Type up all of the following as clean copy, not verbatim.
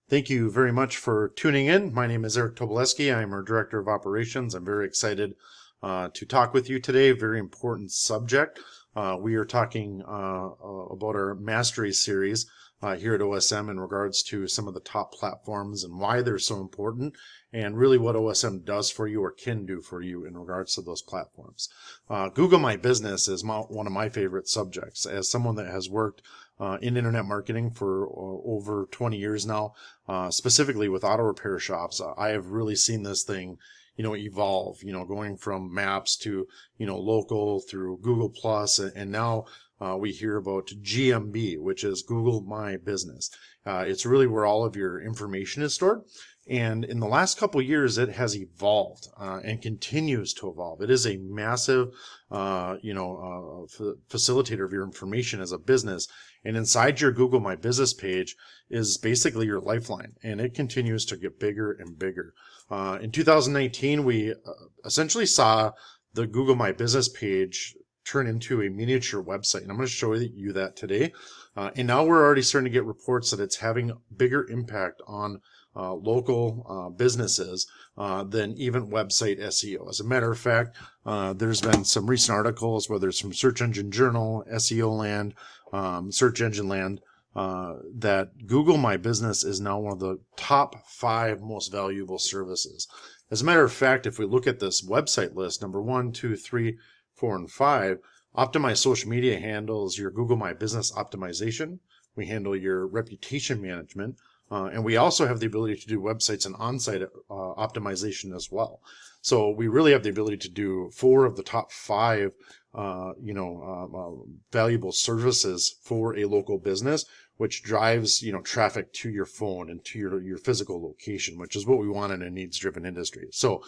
Thank you very much for tuning in. My name is Eric Tobolewski. I'm our Director of Operations. I'm very excited to talk with you today. A very important subject. We are talking about our Mastery series here at OSM in regards to some of the top platforms and why they're so important, and really what OSM does for you or can do for you in regards to those platforms. Google My Business is one of my favorite subjects. As someone that has worked in internet marketing for over 20 years now, specifically with auto repair shops, I have really seen this thing evolve, going from maps to, local through Google Plus, and now we hear about GMB, which is Google My Business. It's really where all of your information is stored. And in the last couple of years, it has evolved and continues to evolve. It is a massive, facilitator of your information as a business. And inside your Google My Business page is basically your lifeline, and it continues to get bigger and bigger. In 2019, we essentially saw the Google My Business page turn into a miniature website, and I'm going to show you that today. And now we're already starting to get reports that it's having bigger impact on local businesses than even website SEO. As a matter of fact, there's been some recent articles, whether it's from Search Engine Journal, SEO Land, Search Engine Land, that Google My Business is now one of the top 5 most valuable services. As a matter of fact, if we look at this website list, number 1, 2, 3, 4, and 5, Optimize Social Media handles your Google My Business optimization. We handle your reputation management. And we also have the ability to do websites and on-site optimization as well. So we really have the ability to do 4 of the top 5, valuable services for a local business, which drives, traffic to your phone and to your physical location, which is what we want in a needs-driven industry. So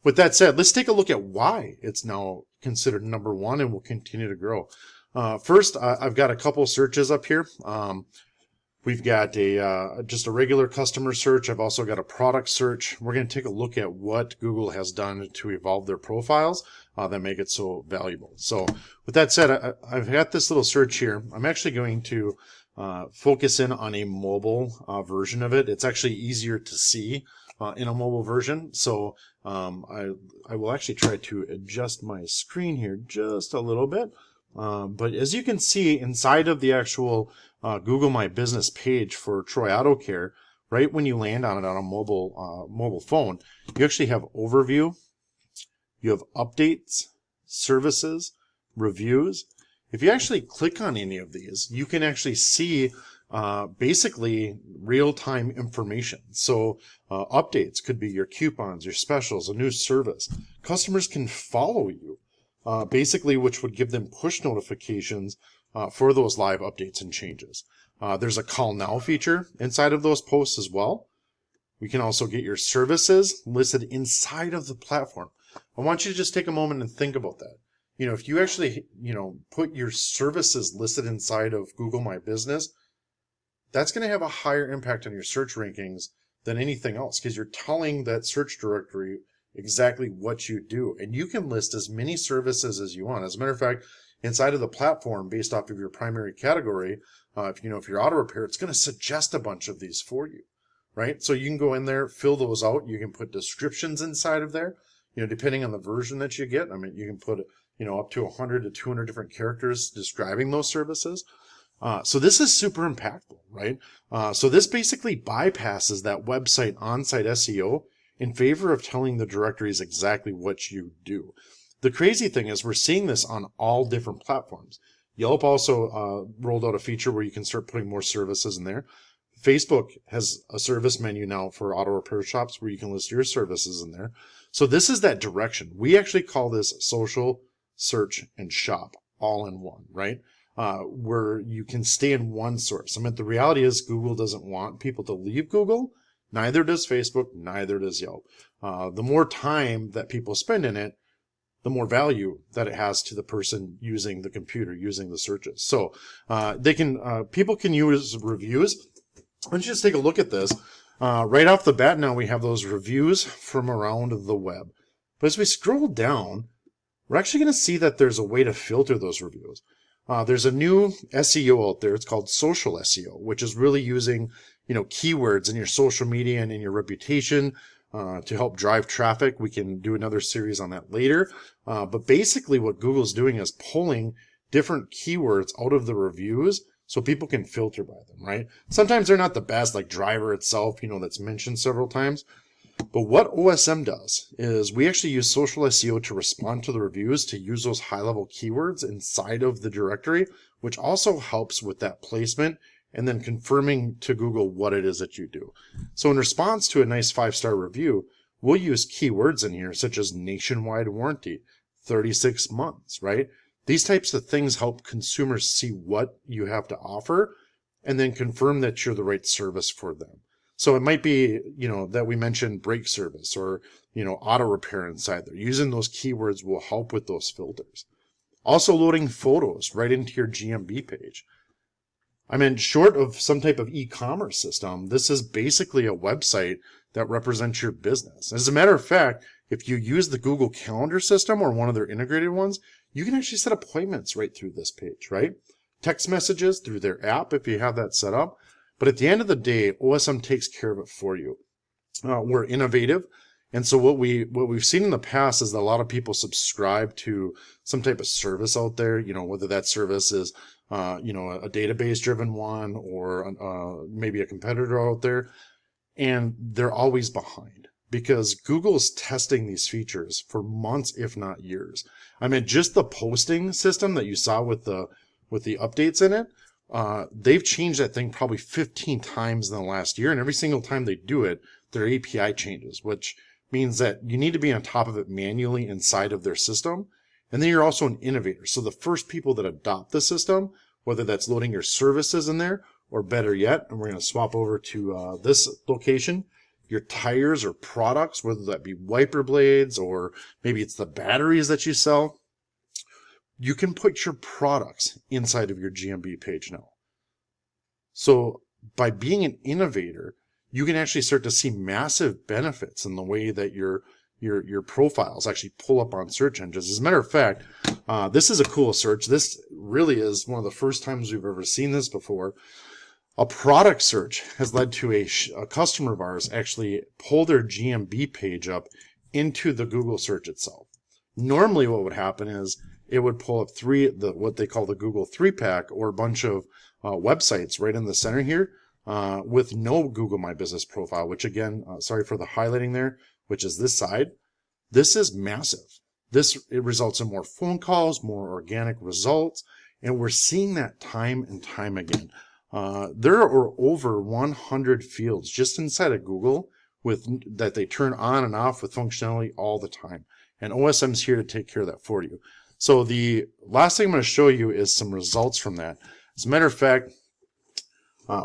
with that said, let's take a look at why it's now considered number 1 and will continue to grow. First, I've got a couple searches up here. We've got just a regular customer search. I've also got a product search. We're going to take a look at what Google has done to evolve their profiles that make it so valuable. So with that said, I've got this little search here. I'm actually going to focus in on a mobile version of it. It's actually easier to see in a mobile version. So I will actually try to adjust my screen here just a little bit. But as you can see inside of the actual Google My Business page for Troy Auto Care, right when you land on it on a mobile phone, you actually have overview, you have updates, services, reviews. If you actually click on any of these, you can actually see basically real-time information. So updates could be your coupons, your specials, a new service. Customers can follow you. Basically, which would give them push notifications for those live updates and changes. There's a call now feature inside of those posts as well. We can also get your services listed inside of the platform. I want you to just take a moment and think about that. If you actually, put your services listed inside of Google My Business, that's going to have a higher impact on your search rankings than anything else, because you're telling that search directory exactly what you do, and you can list as many services as you want. As a matter of fact, inside of the platform, based off of your primary category, if you're auto repair, it's going to suggest a bunch of these for you, right? So you can go in there, fill those out. You can put descriptions inside of there, depending on the version that you get. I mean, you can put up to 100 to 200 different characters describing those services. So this is super impactful, right? So this basically bypasses that website on-site SEO in favor of telling the directories exactly what you do. The crazy thing is we're seeing this on all different platforms. Yelp also rolled out a feature where you can start putting more services in there. Facebook has a service menu now for auto repair shops where you can list your services in there. So this is that direction. We actually call this social, search, and shop all in one, right? Where you can stay in one source. I mean, the reality is Google doesn't want people to leave Google. Neither does Facebook, neither does Yelp. The more time that people spend in it, the more value that it has to the person using the computer, using the searches. So people can use reviews. Let's just take a look at this. Right off the bat now we have those reviews from around the web. But as we scroll down, we're actually going to see that there's a way to filter those reviews. There's a new SEO out there. It's called social SEO, which is really using keywords in your social media and in your reputation to help drive traffic. We can do another series on that later. But basically what Google's doing is pulling different keywords out of the reviews so people can filter by them, right? Sometimes they're not the best, like driver itself, that's mentioned several times. But what OSM does is we actually use social SEO to respond to the reviews to use those high-level keywords inside of the directory, which also helps with that placement and then confirming to Google what it is that you do. So in response to a nice 5-star review, we'll use keywords in here such as nationwide warranty, 36 months, right? These types of things help consumers see what you have to offer and then confirm that you're the right service for them. So it might be, that we mentioned brake service or, auto repair inside there. Using those keywords will help with those filters. Also loading photos right into your GMB page. I mean, short of some type of e-commerce system, this is basically a website that represents your business. As a matter of fact, if you use the Google Calendar system or one of their integrated ones, you can actually set appointments right through this page, right? Text messages through their app if you have that set up. But at the end of the day, OSM takes care of it for you. We're innovative. And so what we've seen in the past is that a lot of people subscribe to some type of service out there, whether that service is, a database driven one or maybe a competitor out there. And they're always behind because Google's testing these features for months, if not years. I mean, just the posting system that you saw with the updates in it, they've changed that thing probably 15 times in the last year. And every single time they do it, their API changes, which means that you need to be on top of it manually inside of their system. And then you're also an innovator. So the first people that adopt the system, whether that's loading your services in there or better yet, and we're going to swap over to this location, your tires or products, whether that be wiper blades or maybe it's the batteries that you sell, you can put your products inside of your GMB page now. So by being an innovator, you can actually start to see massive benefits in the way that your profiles actually pull up on search engines. As a matter of fact, this is a cool search. This really is one of the first times we've ever seen this before. A product search has led to a customer of ours actually pull their GMB page up into the Google search itself. Normally what would happen is it would pull up what they call the Google 3-pack or a bunch of websites right in the center here with no Google My Business profile, which again, sorry for the highlighting there, which is this side. This is massive. It results in more phone calls, more organic results, and we're seeing that time and time again. There are over 100 fields just inside of Google that they turn on and off with functionality all the time. And OSM is here to take care of that for you. So the last thing I'm going to show you is some results from that. As a matter of fact,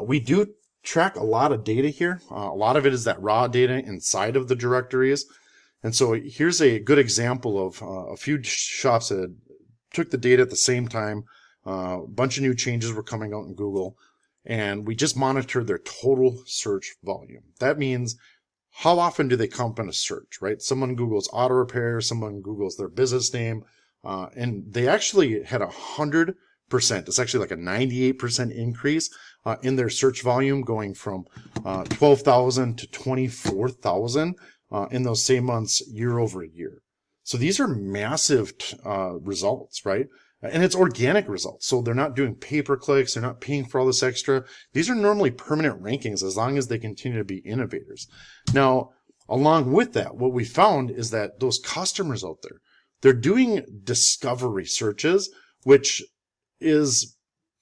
we do track a lot of data here. A lot of it is that raw data inside of the directories. And so here's a good example of a few shops that took the data at the same time. A bunch of new changes were coming out in Google. And we just monitored their total search volume. That means how often do they come up in a search, right? Someone Googles auto repair, someone Googles their business name, and they actually had 100%. It's actually like a 98% increase in their search volume, going from 12,000 to 24,000 in those same months year over year. So these are massive results, right? And it's organic results. So they're not doing pay-per-clicks. They're not paying for all this extra. These are normally permanent rankings as long as they continue to be innovators. Now, along with that, what we found is that those customers out there, they're doing discovery searches, which is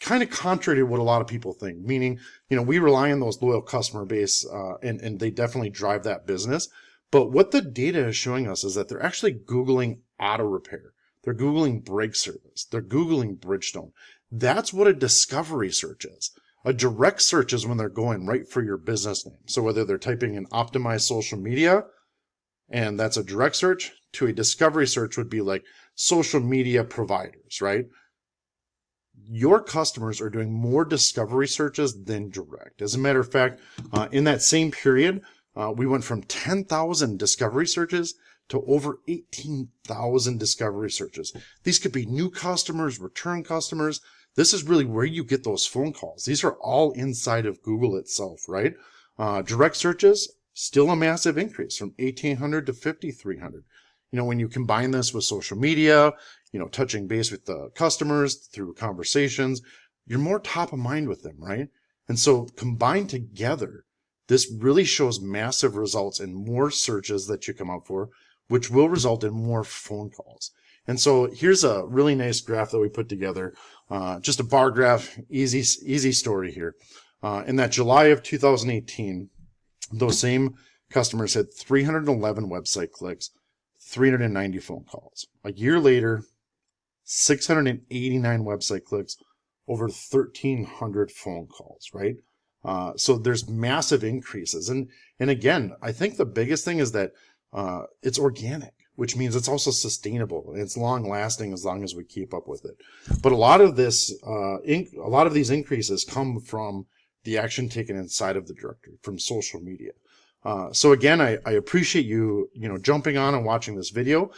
kind of contrary to what a lot of people think. Meaning, we rely on those loyal customer base and they definitely drive that business. But what the data is showing us is that they're actually Googling auto repair. They're Googling brake service. They're Googling Bridgestone. That's what a discovery search is. A direct search is when they're going right for your business name. So whether they're typing in optimized social media, and that's a direct search, to a discovery search would be like social media providers, right? Your customers are doing more discovery searches than direct. As a matter of fact, in that same period, we went from 10,000 discovery searches to over 18,000 discovery searches. These could be new customers, return customers. this is really where you get those phone calls. These are all inside of Google itself, right? Direct searches, still a massive increase from 1,800 to 5,300. When you combine this with social media, touching base with the customers through conversations, you're more top of mind with them, right? And so combined together, this really shows massive results in more searches that you come up for, which will result in more phone calls. And so here's a really nice graph that we put together, just a bar graph, easy story here. In that July of 2018, those same customers had 311 website clicks, 390 phone calls. A year later, 689 website clicks, over 1,300 phone calls, right? So there's massive increases. And again, I think the biggest thing is that it's organic, which means it's also sustainable and it's long lasting as long as we keep up with it. But a lot of this, a lot of these increases come from the action taken inside of the directory, from social media. So again, I appreciate you, jumping on and watching this video.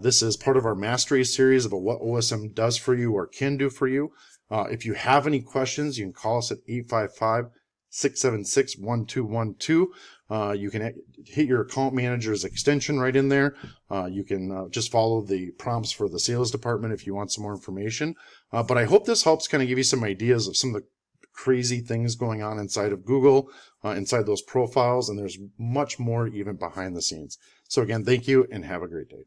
This is part of our Mastery series about what OSM does for you or can do for you. If you have any questions, you can call us at 855-676-1212. You can hit your account manager's extension right in there. You can just follow the prompts for the sales department if you want some more information. But I hope this helps kind of give you some ideas of some of the crazy things going on inside of Google, inside those profiles, and there's much more even behind the scenes. So again, thank you and have a great day.